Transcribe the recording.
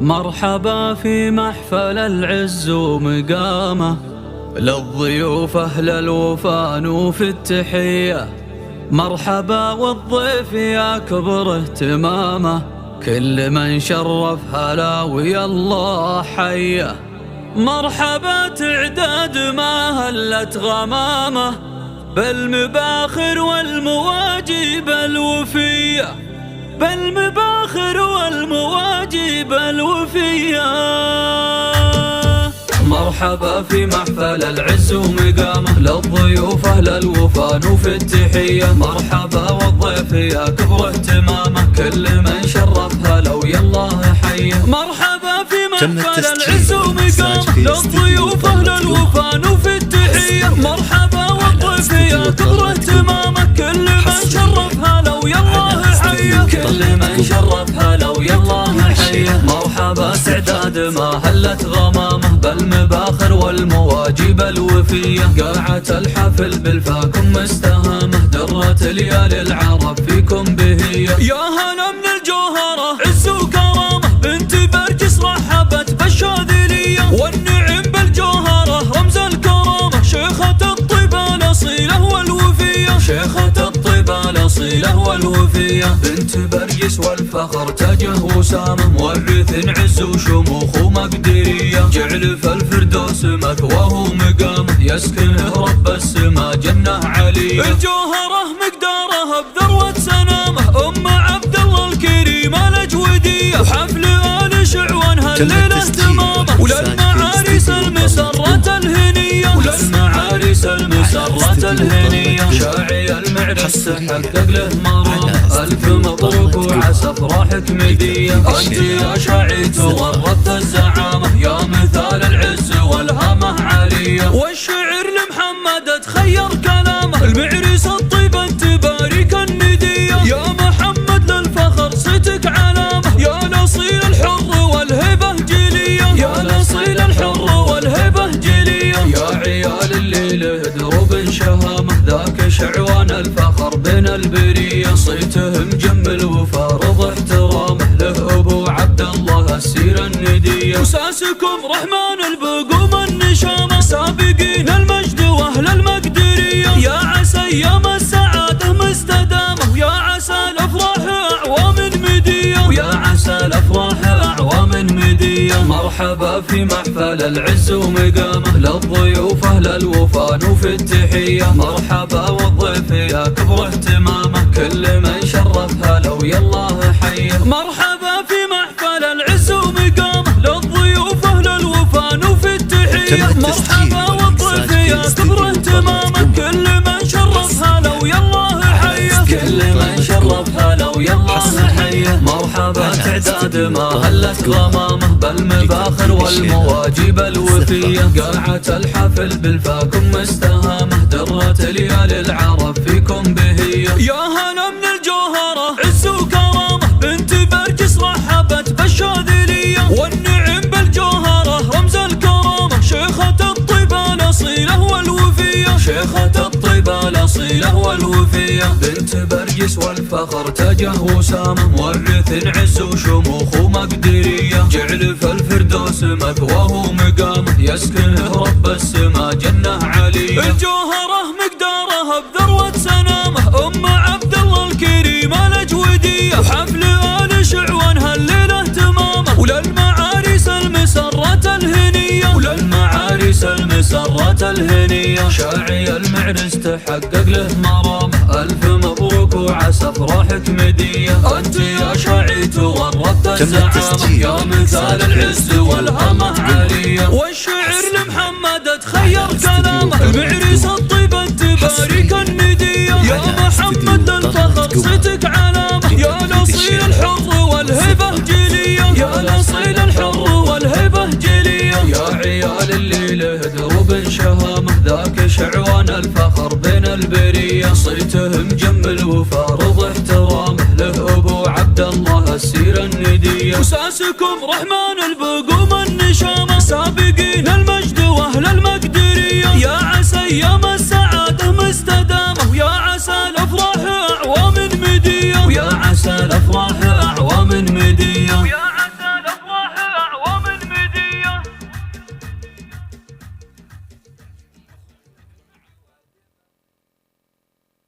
مرحبا في محفل العز ومقامه، للضيوف أهل الوفا في التحية. مرحبا والضيف يا كبر اهتمامه، كل من شرف هلاوي الله حيه. مرحبا تعداد ما هلت غمامه، بالمباخر والمواجب الوفيه، بالمباخر والمواجب الوفيه. مرحبا في محفل العز ومقامه، للضيوف أهل الوفا في التحية. مرحبا والضيف يا كبر اهتمامه، كل من شرفها لو يالله حيه. مرحبا في محفل العز ومقامه، للضيوف أهل الوفا في التحية. مرحبا والضيف يا كبر اهتمامه، كل من شرفها لو يالله حيه، كل من شرفها لو يالله حيه. مرحبا تعداد ما هلت غمامه، بالمباخر والمواجب الوفيه. قاعة الحفل بالفاكم مستهامه، درة ليالي العرب فيكم بهيه. يا هلا من الجوهره عز وكرامه، بنت برجس رحبت بالشاذليه. والنعم بالجوهره رمز الكرامه، شيخة الطيبة الاصيله والوفيه، شيخة الطيبة الاصيله والوفيه. بنت برجس والفخر تاجه وسامه، مورث عز وشموخ ومقدريه. جعل في الفردوس مثواه ومقامه، يسكنه رب السما جنة عليه. الجوهره مقدارها بذروة سنامه، ام عبد الله الكريمه الاجوديه. وحفل ال شعوان هالليله اهتمامه، وللمعاريس المسره الهنيه، وللمعاريس المسره الهنيه. شاعي المعرس تحقق له مرامه، الف مبروك وعسى افراحك مديه. انت يا شاعي تورطت الزعامه، يا مثال العز والهامه عاليه. والشعر لمحمد تخير كلامه، المعرس الطيبه تبارك النديه. يا محمد للفخر صيتك علامه، يا الاصيل الحر والهبه جليه، يا الاصيل الحر والهبه جليه. يا عيال اللي له دروب شهامه، ذاك شعوان الفخر بين البريه. صيته مجمل وفارض احترامه، له ابو عبد الله السيره النديه. وساسكم رحمن البقوم النشامه، سابقين المجد واهل المقدريه. يا عسى ايام السعاده مستدامه، ويا عسى الافراح اعوام مديه، ويا عسى الافراح اعوام مديه. مرحبا في محفل العز ومقامه، للضيوف اهل الوفا في التحيه. مرحبا والضيف يا كبر اهتمامه، كل من شرفها لو يالله حيه. مرحبا في محفل العز ومقامه، للضيوف اهل الوفا في التحيه. مرحبا والضيف يا كبر اهتمامه، كل من شرفها لو يالله حيه، كل من شرفها لو يالله حيه. مرحبا تعداد ما هلت غمامه، بالمباخر والمواجب الوفيه. قاعة الحفل بالفاكم مستهامه، درة ليالي العرب فيكم بهيه. يا هلا من الجوهره عز وكرامه، بنت برجس رحبت بالشاذليه. والنعم بالجوهره رمز الكرامه، شيخة الطيبه الاصيله والوفيه، شيخة الطيبه الاصيله والوفيه. بنت برجس والفخر تاجه وسامه، مورث عز وشموخ ومقدريه. جعل في الفردوس مثواه ومقامه، يسكنه رب السما جنة عليه. الجوهره مقدارها بذروة سنامه، ام عبد الله الكريمه الاجوديه. وحفل ال شعوان هالليله اهتمامه، وللمعاريس المسره الهنيه، وللمعاريس المسره الهنيه. شاعي المعرس تحقق له مرامه، الف مبروك وعسى افراحك مديه. انت يا شاعي تورطت الزعامه، يا مثال العز والهامه عاليه. والشعر لمحمد تخير كلامه، المعرس الطيبه تبارك النديه. يا محمد للفخر صيتك علامه، يا الاصيل الحر والهبه جليه، يا الاصيل الحر والهبه جليه. يا عيال اللي له دروب شهامه، ذاك شعوان الفخر بين البريه. صيته مجمل وفارض احترامه، له ابو عبد الله السيره النديه. وساسكم رحمن البقوم النشامه، سابقين المجد واهل المقدريه. يا عسى ايام